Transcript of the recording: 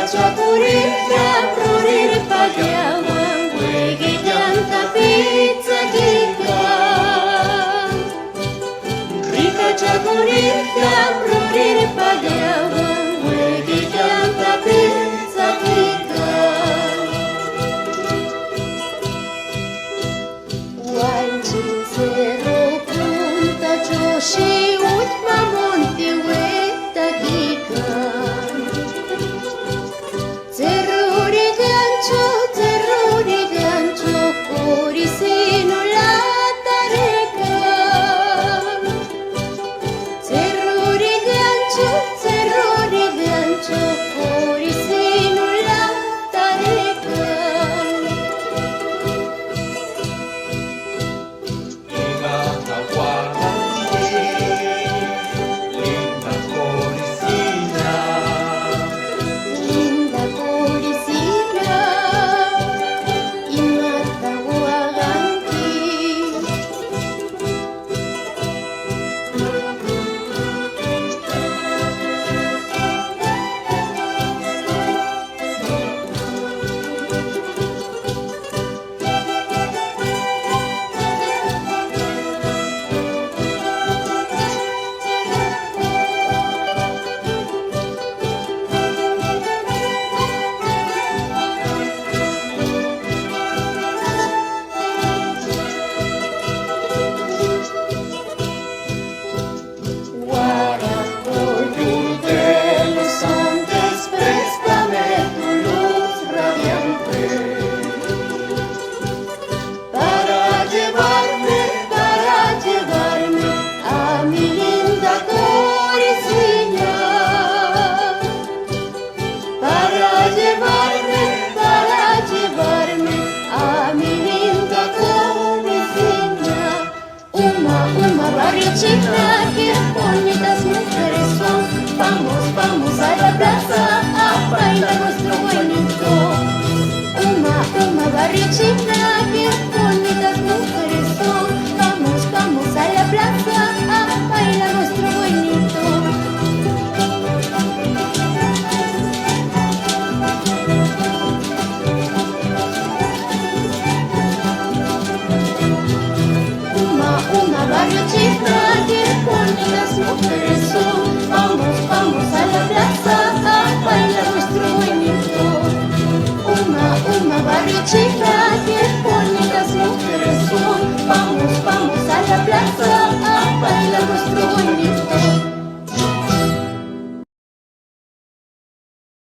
Chakurita, Pruripa, Yawan, Wege, Yanta, Pizza, Kika. Rika, Chakurita, Pruripa, Yawan, Wege, Yanta, Pizza, Kika. Wanchin, Cerro, Punta, Joshi, Utma, Monte, Weta, Kika. Terrore gancho, coricino la tareca. Terrore gancho, coricino la tareca. Linda coricina. Linda coricina, Imatahuaganti. Guaracoyo de los Andes, préstame tu luz radiante para llevarme a mi linda coricina, para llevarme a mi linda coricina. Uma barrio chica, qué bonitas mujeres son. Vamos a la plaza a bailar nuestro bonito. Uma barrio chica, qué bonitas mujeres son. Vamos a la plaza a bailar nuestro bonito. Uma barrio chica, qué bonitas mujeres